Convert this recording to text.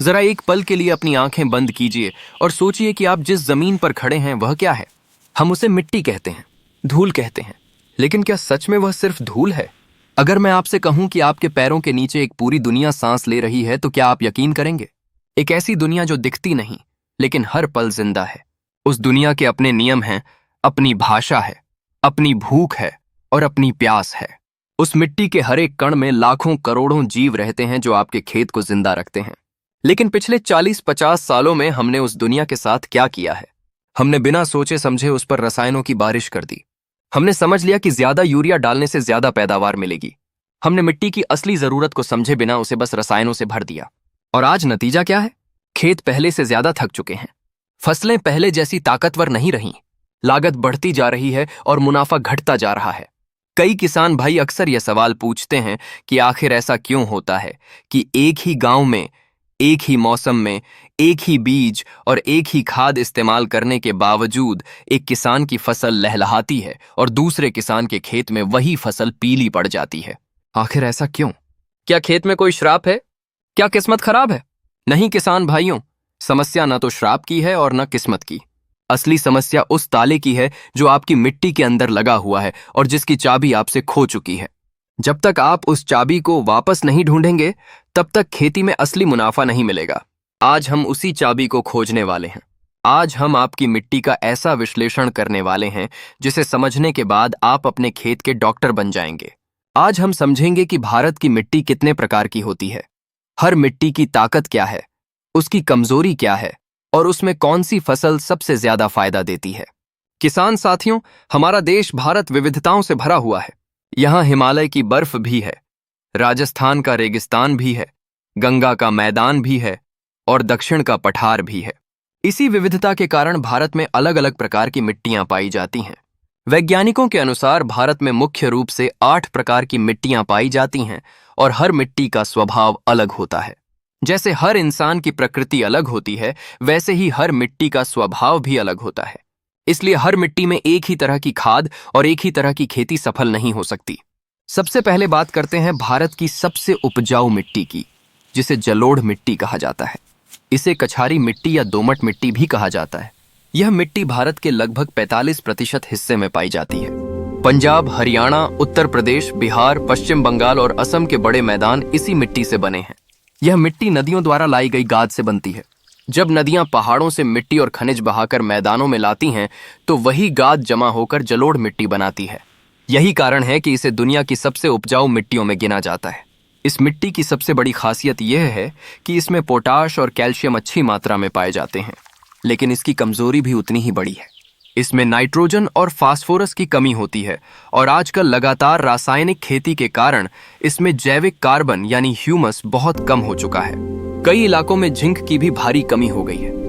जरा एक पल के लिए अपनी आंखें बंद कीजिए और सोचिए कि आप जिस जमीन पर खड़े हैं वह क्या है। हम उसे मिट्टी कहते हैं, धूल कहते हैं, लेकिन क्या सच में वह सिर्फ धूल है? अगर मैं आपसे कहूं कि आपके पैरों के नीचे एक पूरी दुनिया सांस ले रही है, तो क्या आप यकीन करेंगे? एक ऐसी दुनिया जो दिखती नहीं लेकिन हर पल जिंदा है। उस दुनिया के अपने नियम हैं, अपनी भाषा है, अपनी भूख है और अपनी प्यास है। उस मिट्टी के हर एक कण में लाखों करोड़ों जीव रहते हैं जो आपके खेत को जिंदा रखते हैं। लेकिन पिछले 40-50 सालों में हमने उस दुनिया के साथ क्या किया है? हमने बिना सोचे समझे उस पर रसायनों की बारिश कर दी। हमने समझ लिया कि ज्यादा यूरिया डालने से ज्यादा पैदावार मिलेगी। हमने मिट्टी की असली जरूरत को समझे बिना उसे बस रसायनों से भर दिया। और आज नतीजा क्या है? खेत पहले से ज्यादा थक चुके हैं, फसलें पहले जैसी ताकतवर नहीं रहीं, लागत बढ़ती जा रही है और मुनाफा घटता जा रहा है। कई किसान भाई अक्सर यह सवाल पूछते हैं कि आखिर ऐसा क्यों होता है कि एक ही गांव में, एक ही मौसम में, एक ही बीज और एक ही खाद इस्तेमाल करने के बावजूद एक किसान की फसल लहलहाती है और दूसरे किसान के खेत में वही फसल पीली पड़ जाती है। आखिर ऐसा क्यों? क्या खेत में कोई श्राप है? क्या किस्मत खराब है? नहीं किसान भाइयों, समस्या न तो श्राप की है और न किस्मत की। असली समस्या उस ताले की है जो आपकी मिट्टी के अंदर लगा हुआ है और जिसकी चाबी आपसे खो चुकी है। जब तक आप उस चाबी को वापस नहीं ढूंढेंगे, तब तक खेती में असली मुनाफा नहीं मिलेगा। आज हम उसी चाबी को खोजने वाले हैं। आज हम आपकी मिट्टी का ऐसा विश्लेषण करने वाले हैं जिसे समझने के बाद आप अपने खेत के डॉक्टर बन जाएंगे। आज हम समझेंगे कि भारत की मिट्टी कितने प्रकार की होती है, हर मिट्टी की ताकत क्या है, उसकी कमजोरी क्या है और उसमें कौन सी फसल सबसे ज्यादा फायदा देती है। किसान साथियों, हमारा देश भारत विविधताओं से भरा हुआ है। यहाँ हिमालय की बर्फ भी है, राजस्थान का रेगिस्तान भी है, गंगा का मैदान भी है और दक्षिण का पठार भी है। इसी विविधता के कारण भारत में अलग अलग प्रकार की मिट्टियां पाई जाती हैं। वैज्ञानिकों के अनुसार भारत में मुख्य रूप से 8 प्रकार की मिट्टियां पाई जाती हैं और हर मिट्टी का स्वभाव अलग होता है। जैसे हर इंसान की प्रकृति अलग होती है, वैसे ही हर मिट्टी का स्वभाव भी अलग होता है। इसलिए हर मिट्टी में एक ही तरह की खाद और एक ही तरह की खेती सफल नहीं हो सकती। सबसे पहले बात करते हैं भारत की सबसे उपजाऊ मिट्टी की, जिसे जलोढ़ मिट्टी कहा जाता है। इसे कछारी मिट्टी या दोमट मिट्टी भी कहा जाता है। यह मिट्टी भारत के लगभग 45% हिस्से में पाई जाती है। पंजाब, हरियाणा, उत्तर प्रदेश, बिहार, पश्चिम बंगाल और असम के बड़े मैदान इसी मिट्टी से बने हैं। यह मिट्टी नदियों द्वारा लाई गई गाद से बनती है। जब नदियां पहाड़ों से मिट्टी और खनिज बहाकर मैदानों में लाती हैं, तो वही गाद जमा होकर जलोढ़ मिट्टी बनाती है। यही कारण है कि इसे दुनिया की सबसे उपजाऊ मिट्टियों में गिना जाता है। इस मिट्टी की सबसे बड़ी खासियत यह है कि इसमें पोटाश और कैल्शियम अच्छी मात्रा में पाए जाते हैं, लेकिन इसकी कमजोरी भी उतनी ही बड़ी है। इसमें नाइट्रोजन और फास्फोरस की कमी होती है और आजकल लगातार रासायनिक खेती के कारण इसमें जैविक कार्बन यानी ह्यूमस बहुत कम हो चुका है। कई इलाकों में जिंक की भी भारी कमी हो गई है।